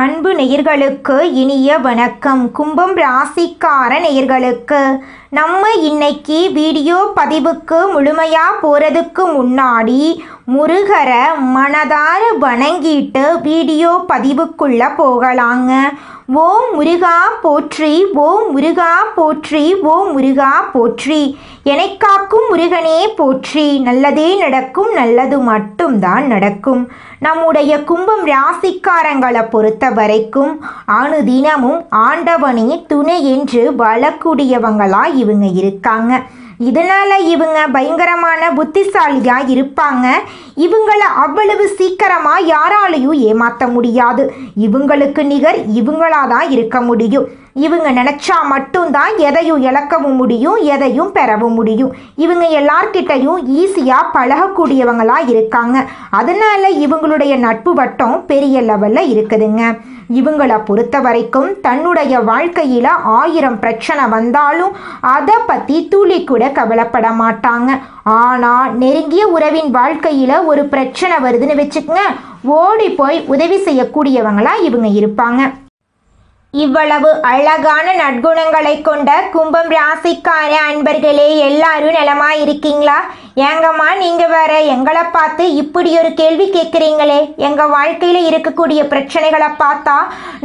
அன்பு நேயர்களுக்கு இனிய வணக்கம். கும்பம் ராசிக்கார நேயர்களுக்கு நம்ம இன்னைக்கு வீடியோ பதிவுக்கு முழுமையாக போகிறதுக்கு முன்னாடி முருகரை மனதார வணங்கிட்டு வீடியோ பதிவுக்குள்ளே போகலாங்க. ஓம் முருகா போற்றி, ஓம் முருகா போற்றி, ஓம் முருகா போற்றி. என்னை காக்கும் முருகனே போற்றி. நல்லதே நடக்கும், நல்லது மட்டும்தான் நடக்கும். நம்முடைய கும்பம் ராசிக்காரங்களை பொறுத்த வரைக்கும் அனுதினமும் ஆண்டவனே துணை என்று வாழக்கூடியவங்களா இவங்க இருக்காங்க. இதனால இவங்க பயங்கரமான புத்திசாலியா இருப்பாங்க. இவங்களை அவ்வளவு சீக்கிரமா யாராலையும் ஏமாற்ற முடியாது. இவங்களுக்கு நிகர் இவங்களாதான் இருக்க முடியும். இவங்க நினச்சா மட்டும்தான் எதையும் இழக்கவும் முடியும், எதையும் பெறவும் முடியும். இவங்க எல்லார்கிட்டையும் ஈஸியாக பழகக்கூடியவங்களா இருக்காங்க. அதனால இவங்களுடைய நட்பு வட்டம் பெரிய லெவலில் இருக்குதுங்க. இவங்களை பொறுத்த வரைக்கும் தன்னுடைய வாழ்க்கையில் 1000 பிரச்சனை வந்தாலும் அதை பற்றி துளி கூட கவலைப்பட மாட்டாங்க. ஆனால் நெருங்கிய உறவின் வாழ்க்கையில் ஒரு பிரச்சனை வருதுன்னு வச்சுக்கோங்க, ஓடி போய் உதவி செய்யக்கூடியவங்களா இவங்க இருப்பாங்க. இவ்வளவு அழகான நற்குணங்களை கொண்ட கும்பம் ராசிக்கார அன்பர்களே, எல்லாரும் நலமா இருக்கீங்களா? ஏங்கம்மா நீங்கள் வேற எங்களை பார்த்து இப்படி ஒரு கேள்வி கேட்குறீங்களே? எங்கள் வாழ்க்கையில் இருக்கக்கூடிய பிரச்சனைகளை பார்த்தா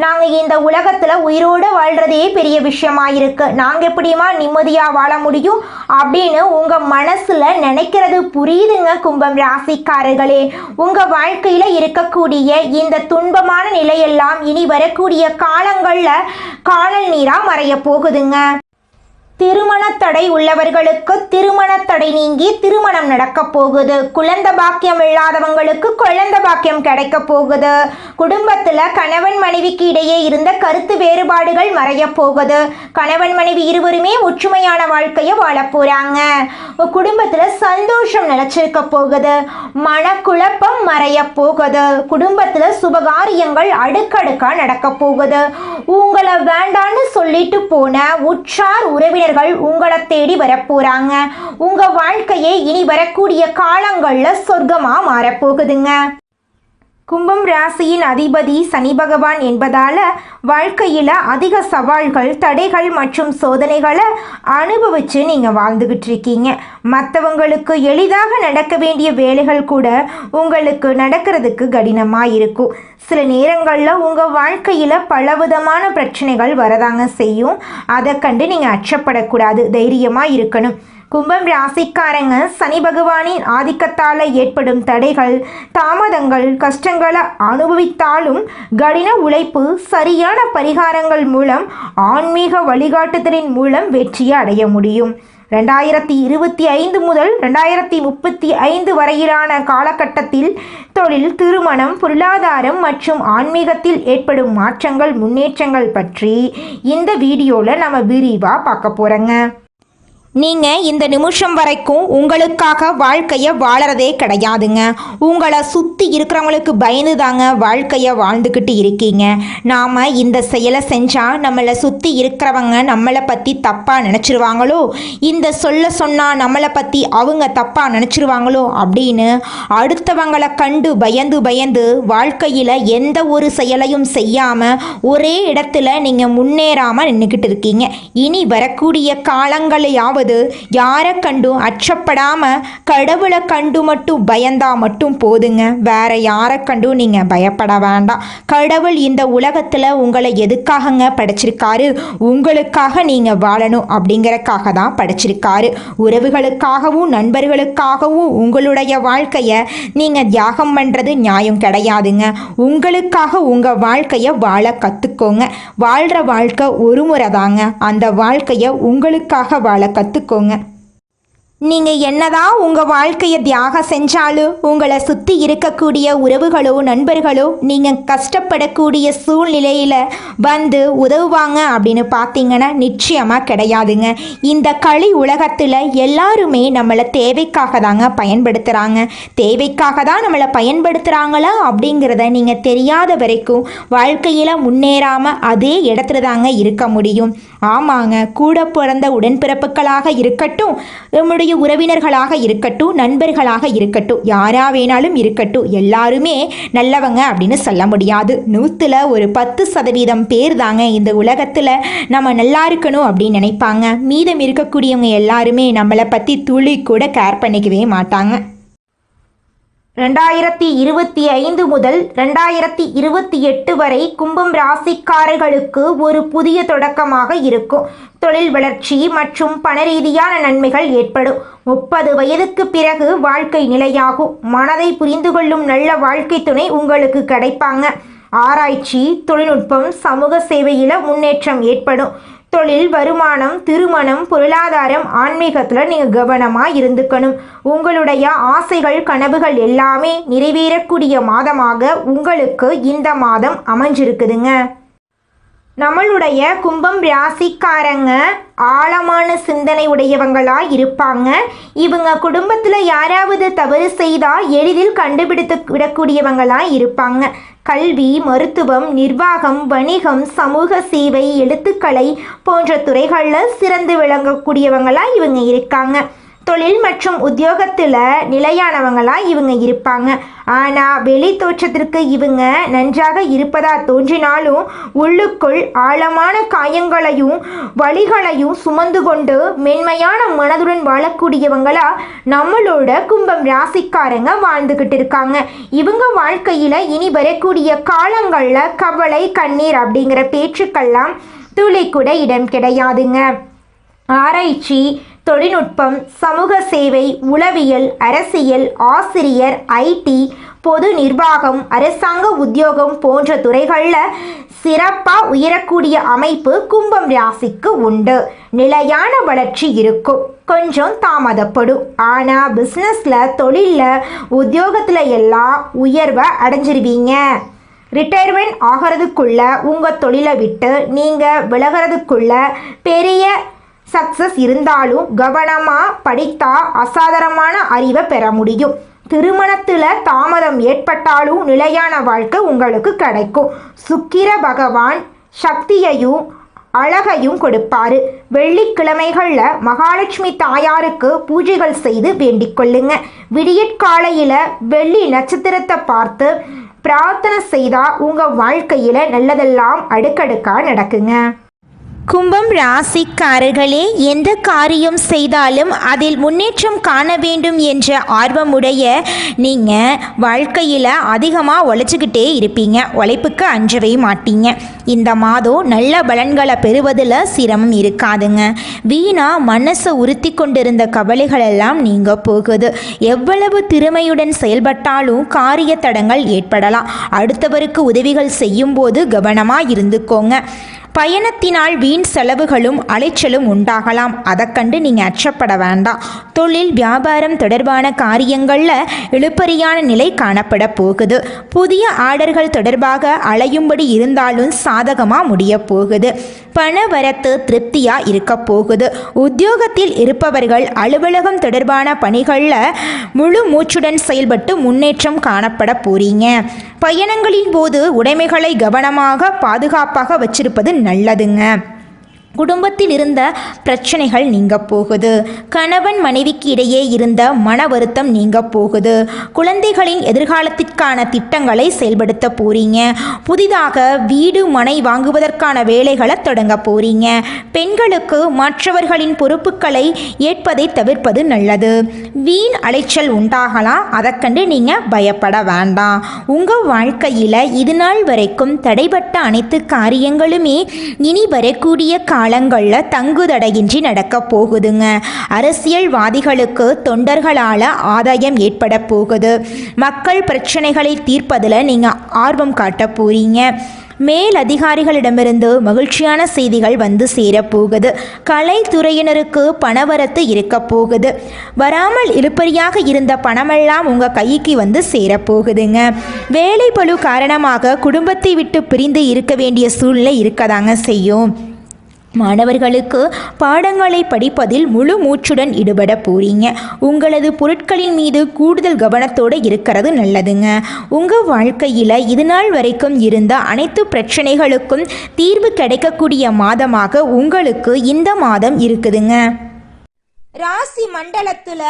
நாங்கள் இந்த உலகத்தில் உயிரோடு வாழ்கிறதே பெரிய விஷயமா இருக்குது. நாங்கள் எப்படியுமா நிம்மதியாக வாழ முடியும் அப்படின்னு உங்கள் மனசில் நினைக்கிறது புரியுதுங்க கும்பம் ராசிக்காரர்களே. உங்கள் வாழ்க்கையில் இருக்கக்கூடிய இந்த துன்பமான நிலையெல்லாம் இனி வரக்கூடிய காலங்களில் காணல் நீரா மறைய போகுதுங்க. திருமணத்தடை உள்ளவர்களுக்கு திருமணத்தடை நீங்கி திருமணம் நடக்க போகுது. குழந்தை பாக்கியம் இல்லாதவங்களுக்கு குழந்தை பாக்கியம் கிடைக்க போகுது. குடும்பத்தில் கணவன் மனைவிக்கு இடையே இருந்த கருத்து வேறுபாடுகள் மறைய போகுது. கணவன் மனைவி இருவருமே ஒற்றுமையான வாழ்க்கையை வாழ போறாங்க. குடும்பத்தில் சந்தோஷம் நிலைச்சிருக்க போகுது. மனக்குழப்பம் மறைய போகுது. குடும்பத்தில் சுபகாரியங்கள் அடுக்கடுக்கா நடக்க போகுது. உங்களை வேண்டான்னு சொல்லிட்டு போன உற்றார் உறவினர் உங்களை தேடி வரப்போறாங்க. உங்க வாழ்க்கையே இனி வரக்கூடிய காலங்கள்ல சொர்க்கமா மாறப்போகுதுங்க. கும்பம் ராசியின் அதிபதி சனி பகவான் என்பதால வாழ்க்கையில் அதிக சவால்கள், தடைகள் மற்றும் சோதனைகளை அனுபவித்து நீங்கள் வாழ்ந்துக்கிட்டு இருக்கீங்க. மற்றவங்களுக்கு எளிதாக நடக்க வேண்டிய வேலைகள் கூட உங்களுக்கு நடக்கிறதுக்கு கடினமாக இருக்கும். சில நேரங்களில் உங்கள் வாழ்க்கையில் பலவிதமான பிரச்சனைகள் வரதாங்க செய்யும். அதை கண்டு நீங்கள் அச்சப்படக்கூடாது, தைரியமாக இருக்கணும். கும்பம் ராசிக்காரங்க சனி பகவானின் ஆதிக்கத்தால் ஏற்படும் தடைகள், தாமதங்கள், கஷ்டங்களை அனுபவித்தாலும் கடின உழைப்பு, சரியான பரிகாரங்கள் மூலம், ஆன்மீக வழிகாட்டுதலின் மூலம் வெற்றியை அடைய முடியும். 2025 முதல் 2035 வரையிலான காலகட்டத்தில் தொழில், திருமணம், பொருளாதாரம் மற்றும் ஆன்மீகத்தில் ஏற்படும் மாற்றங்கள், முன்னேற்றங்கள் பற்றி இந்த வீடியோவில் நம்ம விரிவாக பார்க்க போகிறோங்க. நீங்கள் இந்த நிமிஷம் வரைக்கும் உங்களுக்காக வாழ்க்கையை வாழறதே கிடையாதுங்க. உங்களை சுற்றி இருக்கிறவங்களுக்கு பயந்து தாங்க வாழ்க்கையை வாழ்ந்துக்கிட்டு இருக்கீங்க. நாம் இந்த செயலை செஞ்சால் நம்மளை சுற்றி இருக்கிறவங்க நம்மளை பற்றி தப்பாக நினச்சிருவாங்களோ, இந்த சொன்னால் நம்மளை பற்றி அவங்க தப்பாக நினச்சிருவாங்களோ அப்படின்னு அடுத்தவங்களை கண்டு பயந்து வாழ்க்கையில் எந்த ஒரு செயலையும் செய்யாமல் ஒரே இடத்துல நீங்கள் முன்னேறாமல் நின்றுக்கிட்டு இருக்கீங்க. இனி வரக்கூடிய காலங்களையாவது யாரை கண்டும் அச்சப்படாம கடவுளை கண்டு மட்டும் பயந்தா மட்டும் போதுங்க. வேற யாரை கண்டும் நீங்க பயப்பட வேண்டாம். கடவுள் இந்த உலகத்துல உங்களை எதுக்காகங்க படைச்சிருக்காரு? உங்களுக்காக நீங்க வாழணும் அப்படிங்கறக்காக தான் படைச்சிருக்காரு. உறவுகளுக்காகவும் நண்பர்களுக்காகவும் உங்களுடைய வாழ்க்கைய நீங்க தியாகம் பண்றது நியாயம் கிடையாதுங்க. உங்களுக்காக உங்க வாழ்க்கைய வாழ கத்துக்கோங்க. வாழ்ற வாழ்க்கை ஒரு முறை தாங்க. அந்த வாழ்க்கைய உங்களுக்காக வாழ கத்துக்கோங்க. நீங்கள் என்னதான் உங்கள் வாழ்க்கையை தியாகம் செஞ்சாலும் உங்களை சுற்றி இருக்கக்கூடிய உறவுகளோ நண்பர்களோ நீங்கள் கஷ்டப்படக்கூடிய சூழ்நிலையில் வந்து உதவுவாங்க அப்படின்னு பார்த்தீங்கன்னா நிச்சயமாக கிடையாதுங்க. இந்த களி உலகத்தில் எல்லாருமே நம்மளை தேவைக்காக தாங்க பயன்படுத்துகிறாங்க. தேவைக்காக தான் நம்மளை பயன்படுத்துகிறாங்களா அப்படிங்கிறத நீங்கள் தெரியாத வரைக்கும் வாழ்க்கையில் முன்னேறாமல் அதே இடத்துல தாங்க இருக்க முடியும். ஆமாங்க, கூட பிறந்த உடன்பிறப்புகளாக இருக்கட்டும், நம்முடைய உங்களுடைய உறவினர்களாக இருக்கட்டும், நண்பர்களாக இருக்கட்டும், யாரா வேணாலும் இருக்கட்டும், எல்லாருமே நல்லவங்க அப்படின்னு சொல்ல முடியாது. 100ல் ஒரு 10% பேர் தாங்க இந்த உலகத்தில் நம்ம நல்லா இருக்கணும் அப்படின்னு நினைப்பாங்க. மீதம் இருக்கக்கூடியவங்க எல்லாருமே நம்மளை பற்றி துளி கூட கேர் பண்ணிக்கவே மாட்டாங்க. 2025 முதல் 2028 வரை கும்பம் ராசிக்காரர்களுக்கு ஒரு புதிய தொடக்கமாக இருக்கும். தொழில் வளர்ச்சி மற்றும் பணரீதியான நன்மைகள் ஏற்படும். 30 வயதுக்கு பிறகு வாழ்க்கை நிலையாகும். மனதை புரிந்து கொள்ளும் நல்ல வாழ்க்கை துணை உங்களுக்கு கிடைப்பாங்க. ஆராய்ச்சி, தொழில்நுட்பம், சமூக சேவையில் முன்னேற்றம் ஏற்படும். தொழில், வருமானம், திருமணம், பொருளாதாரம், ஆன்மீகத்தில் நீங்கள் கவனமாக இருந்துக்கணும். உங்களுடைய ஆசைகள், கனவுகள் எல்லாமே நிறைவேறக்கூடிய மாதமாக உங்களுக்கு இந்த மாதம் அமைஞ்சிருக்குதுங்க. நம்மளுடைய கும்பம் ராசிக்காரங்க ஆழமான சிந்தனை உடையவங்களாக இருப்பாங்க. இவங்க குடும்பத்தில் யாராவது தவறு செய்தால் எளிதில் கண்டுபிடித்து விடக்கூடியவங்களாக இருப்பாங்க. கல்வி, மருத்துவம், நிர்வாகம், வணிகம், சமூக சேவை, எழுத்துக்கலை போன்ற துறைகளில் சிறந்து விளங்கக்கூடியவங்களாக இவங்க இருக்காங்க. தொழில் மற்றும் உத்தியோகத்தில் நிலையானவங்களாக இவங்க இருப்பாங்க. ஆனால் வெளி தோற்றத்திற்கு இவங்க நன்றாக இருப்பதா தோன்றினாலும் உள்ளுக்குள் ஆழமான காயங்களையும் வலிகளையும் சுமந்து கொண்டு மென்மையான மனதுடன் வாழக்கூடியவங்களா நம்மளோட கும்பம் ராசிக்காரங்க வாழ்ந்துக்கிட்டு இருக்காங்க. இவங்க வாழ்க்கையில் இனி வரக்கூடிய காலங்களில் கவலை, கண்ணீர் அப்படிங்கிற பேச்சுக்கெல்லாம் துளி கூட இடம் கிடையாதுங்க. ஆராய்ச்சி, தொழில்நுட்பம், சமூக சேவை, உளவியல், அரசியல், ஆசிரியர், IT, பொது நிர்வாகம், அரசாங்க உத்தியோகம் போன்ற துறைகளில் சிறப்பாக உயரக்கூடிய அமைப்பு கும்பம் ராசிக்கு உண்டு. நிலையான வளர்ச்சி இருக்கும். கொஞ்சம் தாமதப்படும். ஆனால் பிஸ்னஸில், தொழிலில், உத்தியோகத்தில் எல்லாம் உயர்வை அடைஞ்சிருவீங்க. ரிட்டையர்மெண்ட் ஆகிறதுக்குள்ள உங்கள் தொழிலை விட்டு நீங்கள் விலகிறதுக்குள்ள பெரிய சக்ஸஸ் இருந்தாலும் கவனமாக படித்தா அசாதாரணமான அறிவை பெற முடியும். திருமணத்தில் தாமதம் ஏற்பட்டாலும் நிலையான வாழ்க்கை உங்களுக்கு கிடைக்கும். சுக்கிர பகவான் சக்தியையும் அழகையும் கொடுப்பாரு. வெள்ளிக்கிழமைகளில் மகாலட்சுமி தாயாருக்கு பூஜைகள் செய்து வேண்டிக் கொள்ளுங்க. விடியற்காலையில் வெள்ளி நட்சத்திரத்தை பார்த்து பிரார்த்தனை செய்தால் உங்கள் வாழ்க்கையில் நல்லதெல்லாம் அடுக்கடுக்காக நடக்குங்க. கும்பம் ராசிக்காரர்களே, எந்த காரியம் செய்தாலும் அதில் முன்னேற்றம் காண வேண்டும் என்ற ஆர்வமுடைய நீங்கள் வாழ்க்கையில் அதிகமாக உழைச்சிக்கிட்டே இருப்பீங்க. உழைப்புக்கு அஞ்சவே மாட்டீங்க. இந்த மாதம் நல்ல பலன்களை பெறுவதில் சிரமம் இருக்காதுங்க. வீணாக மனசை உறுத்தி கொண்டிருந்த கவலைகளெல்லாம் நீங்க போகுது. எவ்வளவு திறமையுடன் செயல்பட்டாலும் காரிய தடங்கள் ஏற்படலாம். அடுத்தவருக்கு உதவிகள் செய்யும் போது கவனமாக இருந்துக்கோங்க. பயணத்தினால் வீண் செலவுகளும் அலைச்சலும் உண்டாகலாம். அதை கண்டு நீங்கள் அச்சப்பட வேண்டாம். தொழில், வியாபாரம் தொடர்பான காரியங்களில் இழுபறியான நிலை காணப்பட போகுது. புதிய ஆர்டர்கள் தொடர்பாக அலையும்படி இருந்தாலும் சாதகமாக முடிய போகுது. பண வரத்து திருப்தியாக இருக்க போகுது. உத்தியோகத்தில் இருப்பவர்கள் அலுவலகம் தொடர்பான பணிகளில் முழு மூச்சுடன் செயல்பட்டு முன்னேற்றம் காணப்பட போறீங்க. பயணங்களின் போது உடைமைகளை கவனமாக பாதுகாப்பாக வச்சிருப்பது நல்லதுங்க. குடும்பத்தில் இருந்த பிரச்சனைகள் நீங்க போகுது. கணவன் மனைவிக்கு இடையே இருந்த மன வருத்தம் நீங்க போகுது. குழந்தைகளின் எதிர்காலத்திற்கான திட்டங்களை செயல்படுத்த போறீங்க. புதிதாக வீடு, மனை வாங்குவதற்கான வேலைகளை தொடங்க போறீங்க. பெண்களுக்கு மற்றவர்களின் பொறுப்புகளை ஏற்பதை தவிர்ப்பது நல்லது. வீண் அலைச்சல் உண்டாகலாம். அதை கண்டு நீங்க பயப்பட வேண்டாம். உங்க வாழ்க்கையில இது நாள் வரைக்கும் தடைபட்ட அனைத்து காரியங்களுமே இனி வரக்கூடிய காலங்களில் தங்குதடையின்றி நடக்க போகுதுங்க. அரசியல்வாதிகளுக்கு தொண்டர்களால் ஆதாயம் ஏற்பட போகுது. மக்கள் பிரச்சனைகளை தீர்ப்பதில் நீங்கள் ஆர்வம் காட்ட போறீங்க. மேல் அதிகாரிகளிடமிருந்து மகிழ்ச்சியான செய்திகள் வந்து சேரப்போகுது. கலைத்துறையினருக்கு பணவரத்து இருக்க போகுது. வராமல் இழுபறியாக இருந்த பணமெல்லாம் உங்கள் கைக்கு வந்து சேரப்போகுதுங்க. வேலை பளு காரணமாக குடும்பத்தை விட்டு பிரிந்து இருக்க வேண்டிய சூழ்நிலை இருக்கதாங்க செய்யும். மாணவர்களுக்கு பாடங்களை படிப்பதில் முழு மூச்சுடன் ஈடுபட போறீங்க. உங்களது பொருட்களின் மீது கூடுதல் கவனத்தோடு இருக்கிறது நல்லதுங்க. உங்கள் வாழ்க்கையில் இது நாள் வரைக்கும் இருந்த அனைத்து பிரச்சனைகளுக்கும் தீர்வு கிடைக்கக்கூடிய மாதமாக உங்களுக்கு இந்த மாதம் இருக்குதுங்க. ராசி மண்டலத்துல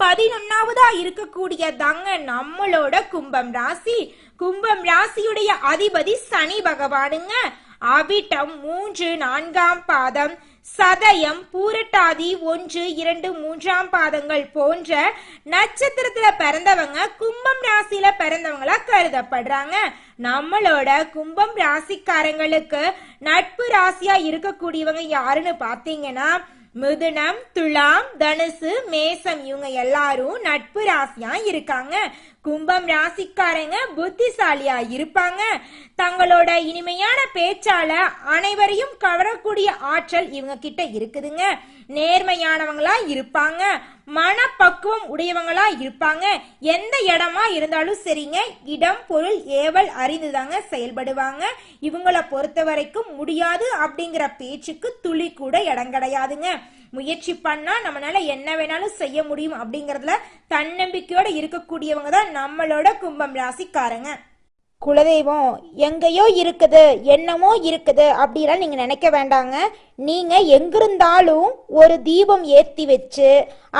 11வதா இருக்கக்கூடியதாங்க நம்மளோட கும்பம் ராசி. கும்பம் ராசியுடைய அதிபதி சனி பகவானுங்க. அவிட்டம் 3, 4ஆம் பாதம், சதயம், பூரட்டாதி 1, 2, 3ஆம் பாதங்கள் போன்ற நட்சத்திரத்துல பிறந்தவங்க கும்பம் ராசியில பிறந்தவங்களா கருதப்படுறாங்க. நம்மளோட கும்பம் ராசிக்காரங்களுக்கு நட்பு ராசியா இருக்கக்கூடியவங்க யாருன்னு பாத்தீங்கன்னா மிதுனம், துலாம், தனுசு, மேசம் இவங்க எல்லாரும் நட்பு ராசியா இருக்காங்க. கும்பம் ராசிக்காரங்க புத்திசாலியா இருப்பாங்க. தங்களோட இனிமையான பேச்சால அனைவரையும் கவரக்கூடிய ஆற்றல் இவங்க கிட்ட இருக்குதுங்க. நேர்மையானவங்களா இருப்பாங்க. மனப்பக்குவம் உடையவங்களா இருப்பாங்க. எந்த இடமா இருந்தாலும் சரிங்க, இடம் பொருள் ஏவல் அறிந்துதாங்க செயல்படுவாங்க. இவங்கள பொறுத்த வரைக்கும் முடியாது அப்படிங்கிற பேச்சுக்கு துளி கூட இடம் கிடையாதுங்க. முயற்சி பண்ணா நம்மளால என்ன வேணாலும் செய்ய முடியும் அப்படிங்கறதுல தன்னம்பிக்கையோட இருக்கக்கூடியவங்க தான் நம்மளோட கும்பம் ராசிக்காரங்க. குலதெய்வம் எங்கேயோ இருக்குது, என்னமோ இருக்குது அப்படிலாம் நீங்க நினைக்க வேண்டாங்க. நீங்க எங்கிருந்தாலும் ஒரு தீபம் ஏத்தி வச்சு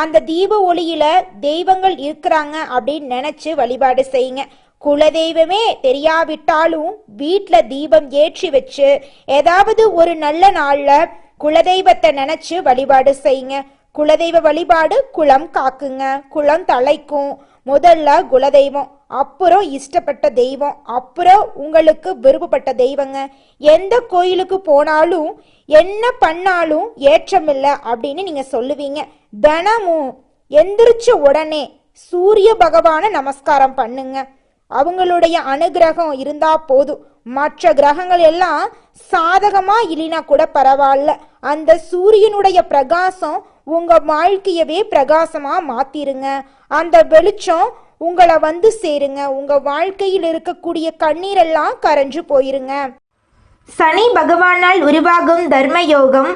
அந்த தீப ஒளியில தெய்வங்கள் இருக்கிறாங்க அப்படின்னு நினைச்சு வழிபாடு செய்யுங்க. குலதெய்வமே தெரியாவிட்டாலும் வீட்டுல தீபம் ஏற்றி வச்சு ஏதாவது ஒரு நல்ல நாள்ல குலதெய்வத்தை நினைச்சு வழிபாடு செய்யுங்க. குலதெய்வ வழிபாடு குலம் காக்குங்க, குலம் தலைக்கும். முதல்ல குலதெய்வம், அப்புறம் இஷ்டப்பட்ட தெய்வம், அப்புறம் உங்களுக்கு விருப்பப்பட்ட தெய்வங்க. எந்த கோயிலுக்கு போனாலும் என்ன பண்ணாலும் ஏற்றமில்லை அப்படின்னு நீங்க சொல்லுவீங்க. தினமும் எந்திரிச்ச உடனே சூரிய பகவான நமஸ்காரம் பண்ணுங்க. அவங்களுடைய அனுகிரகம் இருந்தா போதும். மற்ற கிரகங்கள் எல்லாம் சாதகமா இல்லைனா கூட பரவாயில்ல, அந்த சூரியனுடைய பிரகாசம் உங்க வாழ்க்கையவே பிரகாசமா மாத்திருங்க. அந்த வெளிச்சம் உங்களை வந்து சேருங்க. உங்க வாழ்க்கையில் இருக்கக்கூடிய கண்ணீரெல்லாம் கரைஞ்சு போயிருங்க. சனி பகவானால் உருவாகும் தர்ம யோகம்,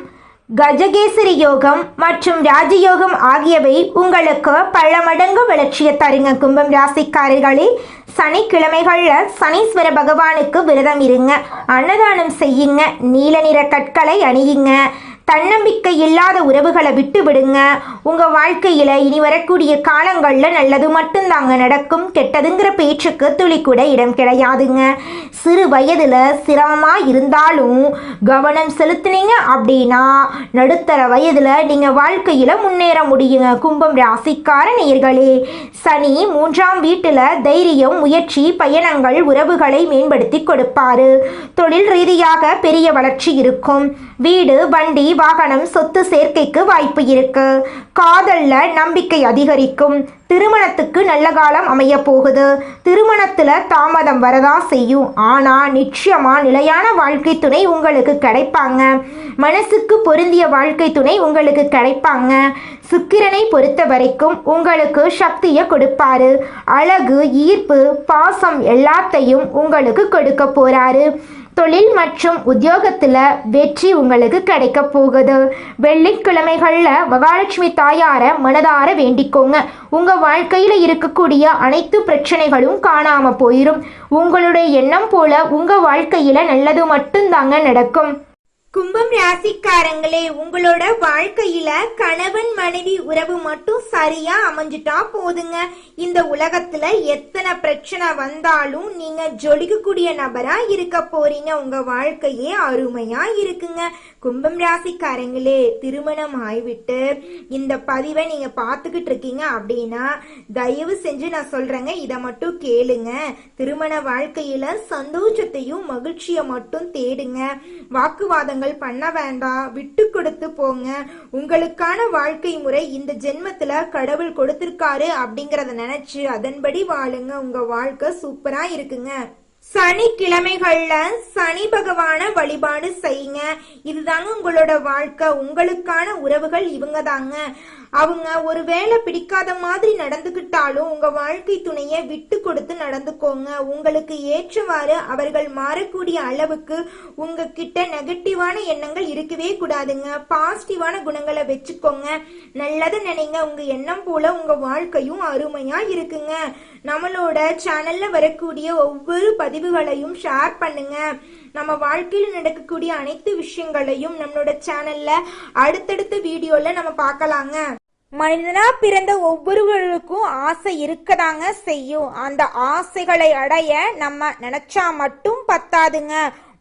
கஜகேசரி யோகம் மற்றும் ராஜயோகம் ஆகியவை உங்களுக்கு பல மடங்கு வளர்ச்சியை தருங்க. கும்பம் ராசிக்காரர்களே, சனிக்கிழமைகள்ல சனீஸ்வர பகவானுக்கு விரதம் இருங்க, அன்னதானம் செய்யுங்க, நீல நிற கற்களை அணியுங்க, தன்னம்பிக்கை இல்லாத உறவுகளை விட்டு விடுங்க. உங்க வாழ்க்கையில இனி வரக்கூடிய காலங்கள்ல நல்லது மட்டும்தாங்க நடக்கும். கெட்டதுங்கிற பேச்சுக்கு துளி கூட இடம் கிடையாதுங்க. சிறு வயதுல சிரமமா இருந்தாலும் கவனம் செலுத்துனீங்க அப்படின்னா நடுத்தர வயதுல நீங்க வாழ்க்கையில முன்னேற முடியுங்க. கும்பம் ராசிக்கார நேயர்களே, சனி 3ஆம் வீட்டுல தைரியம், முயற்சி, பயணங்கள் உறவுகளை மேம்படுத்தி கொடுப்பாரு. தொழில் ரீதியாக பெரிய வளர்ச்சி இருக்கும். வீடு, வண்டி, வாகனம், சொத்து சேர்க்கைக்கு வாய்ப்பு இருக்கு. காதல்ல நம்பிக்கை அதிகரிக்கும். திருமணத்துக்கு நல்ல காலம் அமைய போகுது. திருமணத்துல தாமதம் வரதா செய்யும், ஆனா நிச்சயமா நிலையான வாழ்க்கை துணை உங்களுக்கு கிடைப்பாங்க. மனசுக்கு பொருந்திய வாழ்க்கை துணை உங்களுக்கு கிடைப்பாங்க. சுக்கிரனை பொறுத்த வரைக்கும் உங்களுக்கு சக்தியை கொடுப்பாரு. அழகு, ஈர்ப்பு, பாசம் எல்லாத்தையும் உங்களுக்கு கொடுக்க போறாரு. தொழில் மற்றும் உத்தியோகத்துல வெற்றி உங்களுக்கு கிடைக்க போகுது. வெள்ளிக்கிழமைகள்ல மகாலட்சுமி தாயார மனதார வேண்டிக்கோங்க. உங்க வாழ்க்கையில இருக்கக்கூடிய அனைத்து பிரச்சனைகளும் காணாம போயிரும். உங்களுடைய எண்ணம் போல உங்க வாழ்க்கையில நல்லது மட்டும்தாங்க நடக்கும். கும்பம் ராசிக்காரங்களே, உங்களோட வாழ்க்கையில கணவன் மனைவி உறவு மட்டும் சரியா அமைஞ்சிட்டா போதுங்க. இந்த உலகத்துல எத்தனை பிரச்சனை வந்தாலும் நீங்க ஜொலிக்கக்கூடிய நபரா இருக்க போறீங்க. உங்க வாழ்க்கையே அருமையா இருக்குங்க. கும்பம் ராசிக்காரங்களே, திருமணம் ஆய்விட்டு இந்த பதிவை நீங்க பார்த்துக்கிட்டு இருக்கீங்க அப்படின்னா தயவு செஞ்சு நான் சொல்றேங்க, இதை மட்டும் கேளுங்க. திருமண வாழ்க்கையில சந்தோஷத்தையும் மகிழ்ச்சியை மட்டும் தேடுங்க. வாக்குவாதம் பண்ண வேண்டாம், விட்டு கொடுத்து போங்க. உங்களுக்கான வாழ்க்கை முறை இந்த ஜென்மத்துல கடவுள் கொடுத்திருக்காரு அப்படிங்கறத நினைச்சு அதன்படி வாழுங்க. உங்க வாழ்க்கை சூப்பரா இருக்குங்க. சனிக்கிழமைகள்ல சனி பகவான வழிபாடு செய்யுங்க. இதுதாங்க உங்களோட வாழ்க்கை. உங்களுக்கான உறவுகள் இவங்க தாங்க. அவங்க ஒருவேளை பிடிக்காத மாதிரி நடந்துகிட்டாலும் உங்க வாழ்க்கை துணையை விட்டு கொடுத்து நடந்துக்கோங்க. உங்களுக்கு ஏற்றவாறு அவர்கள் மாறக்கூடிய அளவுக்கு உங்ககிட்ட நெகட்டிவான எண்ணங்கள் இருக்கவே கூடாதுங்க. பாசிட்டிவான குணங்களை வச்சுக்கோங்க. நல்லது நினைங்க. உங்க எண்ணம் போல உங்க வாழ்க்கையும் அருமையா இருக்குங்க. நம்மளோட சேனல்ல வரக்கூடிய ஒவ்வொரு பதிவுகளையும் ஷேர் பண்ணுங்க. நம்ம வாழ்க்கையில் நடக்கக்கூடிய அனைத்து விஷயங்களையும் நம்மளோட சேனல்ல அடுத்தடுத்த வீடியோல நம்ம பார்க்கலாங்க. மனிதனா பிறந்த ஒவ்வொருவருக்கும் ஆசை இருக்கதாங்க செய்யும். அந்த ஆசைகளை அடைய நம்ம நினைச்சா மட்டும் பத்தாதுங்க.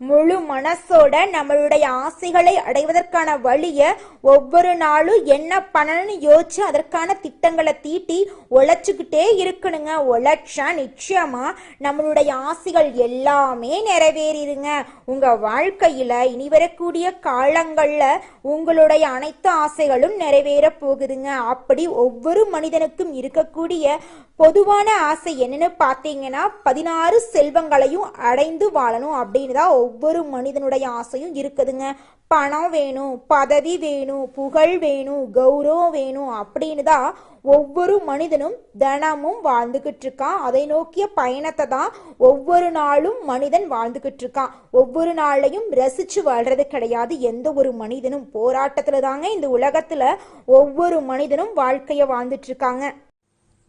முழு மனசோட நம்மளுடைய ஆசைகளை அடைவதற்கான வழியை ஒவ்வொரு நாளும் என்ன பண்ணணும்னு யோசிச்சு அதற்கான திட்டங்களை தீட்டி உழைச்சிக்கிட்டே இருக்கணுங்க. உழைச்சா நிச்சயமா நம்மளுடைய ஆசைகள் எல்லாமே நிறைவேறிடுங்க. உங்க வாழ்க்கையில இனி வரக்கூடிய காலங்கள்ல உங்களுடைய அனைத்து ஆசைகளும் நிறைவேற போகுதுங்க. அப்படி ஒவ்வொரு மனிதனுக்கும் இருக்கக்கூடிய பொதுவான ஆசை என்னன்னு பார்த்தீங்கன்னா 16 செல்வங்களையும் அடைந்து வாழணும் அப்படின்னு தான் ஒவ்வொரு மனிதனுடைய ஆசையும் இருக்குதுங்க. பணம் வேணும், பதவி வேணும், புகழ் வேணும், கௌரவம் வேணும் அப்படின்னு தான் ஒவ்வொரு மனிதனும் தினமும் வாழ்ந்துகிட்டு இருக்கான். அதை நோக்கிய பயணத்தை தான் ஒவ்வொரு நாளும் மனிதன் வாழ்ந்துகிட்டு இருக்கான். ஒவ்வொரு நாளையும் ரசிச்சு வாழ்றது கிடையாது எந்த ஒரு மனிதனும். போராட்டத்துல தாங்க இந்த உலகத்துல ஒவ்வொரு மனிதனும் வாழ்க்கைய வாழ்ந்துட்டு இருக்காங்க.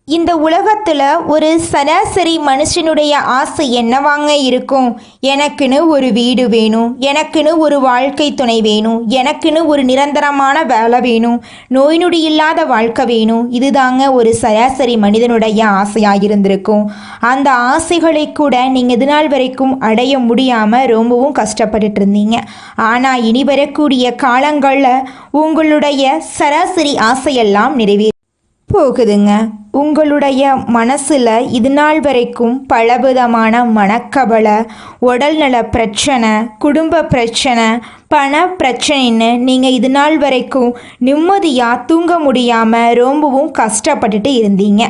இந்த உலகத்தில் ஒரு சராசரி மனுஷனுடைய ஆசை என்னவாங்க இருக்கும்? எனக்குன்னு ஒரு வீடு வேணும், எனக்குன்னு ஒரு வாழ்க்கை துணை வேணும், எனக்குன்னு ஒரு நிரந்தரமான வேலை வேணும், நோய் நொடி இல்லாத வாழ்க்கை வேணும். இதுதாங்க ஒரு சராசரி மனிதனுடைய ஆசையாக இருந்திருக்கும். அந்த ஆசைகளை கூட நீங்கள் இது நாள் வரைக்கும் அடைய முடியாமல் ரொம்பவும் கஷ்டப்பட்டுட்டு இருந்தீங்க. ஆனால் இனி வரக்கூடிய காலங்களில் உங்களுடைய சராசரி ஆசையெல்லாம் நிறைவேற போகுதுங்க. உங்களுடைய மனசில் இது நாள் வரைக்கும் பலவிதமான மனக்கவலை, உடல்நல பிரச்சனை, குடும்ப பிரச்சனை, பண பிரச்சனைன்னு நீங்கள் இது நாள் வரைக்கும் நிம்மதியாக தூங்க முடியாமல் ரொம்பவும் கஷ்டப்பட்டுட்டு இருந்தீங்க.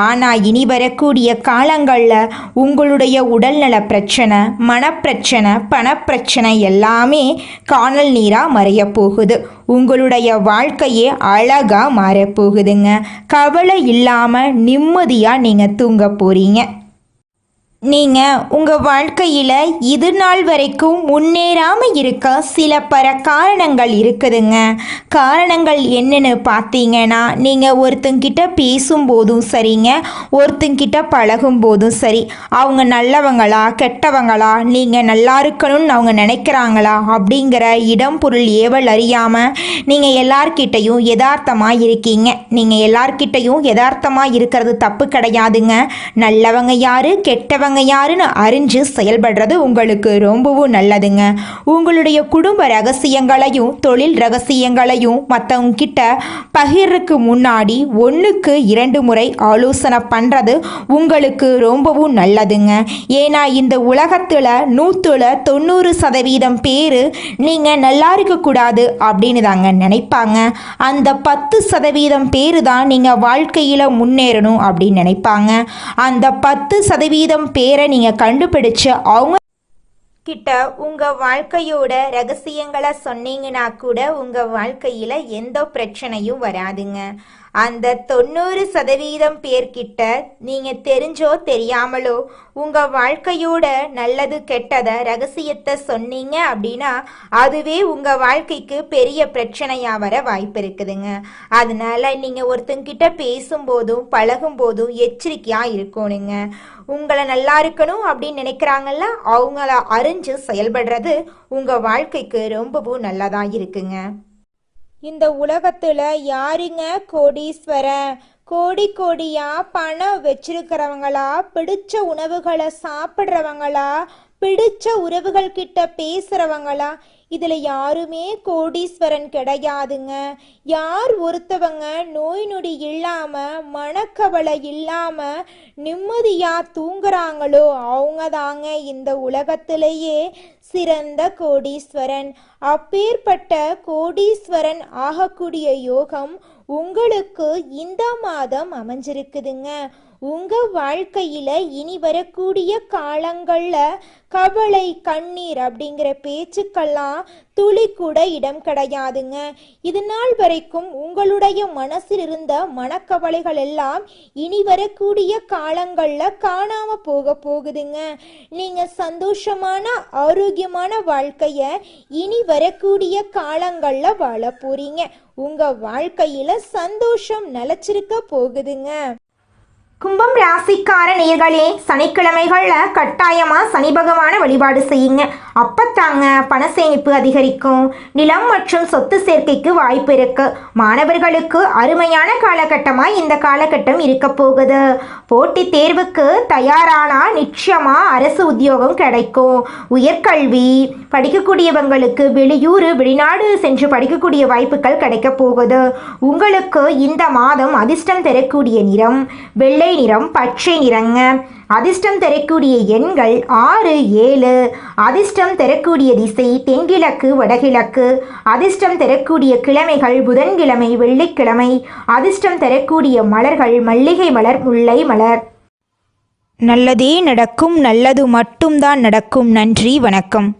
ஆனால் இனி வரக்கூடிய காலங்களில் உங்களுடைய உடல்நல பிரச்சனை, மனப்பிரச்சனை, பணப்பிரச்சனை எல்லாமே காணல் நீராக மறைய போகுது. உங்களுடைய வாழ்க்கையே அழகாக மாறப்போகுதுங்க. கவலை இல்லாமல் நிம்மதியாக நீங்கள் தூங்க போகிறீங்க. நீங்கள் உங்கள் வாழ்க்கையில் இது நாள் வரைக்கும் முன்னேறாமல் இருக்க சில காரணங்கள் இருக்குதுங்க. காரணங்கள் என்னன்னு பார்த்தீங்கன்னா, நீங்கள் ஒருத்தங்கிட்ட பேசும்போதும் சரிங்க, ஒருத்தங்கிட்ட பழகும் போதும் சரி, அவங்க நல்லவங்களா கெட்டவங்களா, நீங்கள் நல்லா இருக்கணும்னு அவங்க நினைக்கிறாங்களா அப்படிங்கிற இடம் பொருள் ஏவல் அறியாமல் நீங்கள் எல்லார்கிட்டையும் யதார்த்தமாக இருக்கீங்க. நீங்கள் எல்லார்கிட்டையும் யதார்த்தமாக இருக்கிறது தப்பு கிடையாதுங்க. நல்லவங்க யாரு கெட்டவங்க யாருன்னு அறிஞ்சு செயல்படுறது உங்களுக்கு ரொம்பவும் நல்லதுங்க. உங்களுடைய குடும்ப ரகசியங்களையும் தொழில் ரகசியங்களையும் மற்றவங்க கிட்ட பகிர்றதுக்கு முன்னாடி 1க்கு 2 முறை ஆலோசனை பண்ணுறது உங்களுக்கு ரொம்பவும் நல்லதுங்க. ஏன்னா இந்த உலகத்தில் 190% பேர் நீங்கள் நல்லா இருக்கக்கூடாது அப்படின்னு தாங்க நினைப்பாங்க. அந்த 10% பேர் தான் நீங்கள் வாழ்க்கையில் முன்னேறணும் அப்படின்னு நினைப்பாங்க. அந்த 10% பேரை நீங்கள் கண்டுபிடிச்சு அவங்க கிட்ட உங்கள் வாழ்க்கையோட ரகசியங்களை சொன்னீங்கன்னா கூட உங்கள் வாழ்க்கையில் எந்த பிரச்சனையும் வராதுங்க. அந்த 90% பேர்கிட்ட நீங்கள் தெரிஞ்சோ தெரியாமலோ உங்கள் வாழ்க்கையோட நல்லது கெட்டதை ரகசியத்தை சொன்னீங்க அப்படின்னா அதுவே உங்கள் வாழ்க்கைக்கு பெரிய பிரச்சனையாக வர வாய்ப்பு இருக்குதுங்க. அதனால நீங்கள் ஒருத்தங்கிட்ட பேசும்போதும் பழகும்போதும் எச்சரிக்கையாக இருக்கணுங்க. உங்களை நல்லா இருக்கணும் அப்படின்னு நினைக்கிறாங்கல்ல, அவங்கள அறிஞ்சு செயல்படுறது உங்கள் வாழ்க்கைக்கு ரொம்பவும் நல்லதாக இருக்குங்க. இந்த உலகத்துல யாருங்க கோடீஸ்வரன்? கோடி கோடியா பணம் வச்சிருக்கிறவங்களா, பிடிச்ச உணவுகளை சாப்பிட்றவங்களா, பிடிச்ச உறவுகள் கிட்ட பேசுறவங்களா? இதுல யாருமே கோடீஸ்வரன் கிடையாதுங்க. யார் ஒருத்தவங்க நோய் நொடி இல்லாம மனக்கவலை இல்லாம நிம்மதியா தூங்குறாங்களோ அவங்க தாங்க இந்த உலகத்திலேயே சிறந்த கோடீஸ்வரன். அப்பேற்பட்ட கோடீஸ்வரன் ஆகக்கூடிய யோகம் உங்களுக்கு இந்த மாதம் அமைஞ்சிருக்குதுங்க. உங்க வாழ்க்கையில இனி வரக்கூடிய காலங்கள்ல கவலை கண்ணீர் அப்படிங்கிற பேச்சுக்கெல்லாம் துளி கூட இடம் கிடையாதுங்க. இது நாள் வரைக்கும் உங்களுடைய மனசில் இருந்த மனக்கவலைகள் எல்லாம் இனி வரக்கூடிய காலங்கள்ல காணாம போகுதுங்க. நீங்க சந்தோஷமான ஆரோக்கியமான வாழ்க்கைய இனி வரக்கூடிய காலங்கள்ல வாழ போறீங்க. உங்க வாழ்க்கையில சந்தோஷம் நிலைச்சிருக்க போகுதுங்க. கும்பம் ராசிக்கார நேயர்களே, சனிக்கிழமைகளில் கட்டாயமாக சனி பகவானை வழிபாடு செய்யுங்க. அப்பத்தாங்க பண சேமிப்பு அதிகரிக்கும். நிலம் மற்றும் சொத்து சேர்க்கைக்கு வாய்ப்பு இருக்கு. மாணவர்களுக்கு அருமையான காலகட்டமாக இந்த காலகட்டம் இருக்க போகுது. போட்டித் தேர்வுக்கு தயாரானா நிச்சயமாக அரசு உத்தியோகம் கிடைக்கும். உயர்கல்வி படிக்கக்கூடியவங்களுக்கு வெளியூர் வெளிநாடு சென்று படிக்கக்கூடிய வாய்ப்புகள் கிடைக்க போகுது. உங்களுக்கு இந்த மாதம் அதிர்ஷ்டம் தரக்கூடிய நிறம் வெள்ளை நிறம், பச்சை நிறங்க. அதிர்ஷ்டம் தரக்கூடிய எண்கள் 6, 7. அதிர்ஷ்டம் தரக்கூடிய திசை தென்கிழக்கு, வடகிழக்கு. அதிர்ஷ்டம் தரக்கூடிய கிழமைகள் புதன்கிழமை, வெள்ளிக்கிழமை. அதிர்ஷ்டம் தரக்கூடிய மலர்கள் மல்லிகை மலர், முல்லை மலர். நல்லதே நடக்கும், நல்லது மட்டும்தான் நடக்கும். நன்றி, வணக்கம்.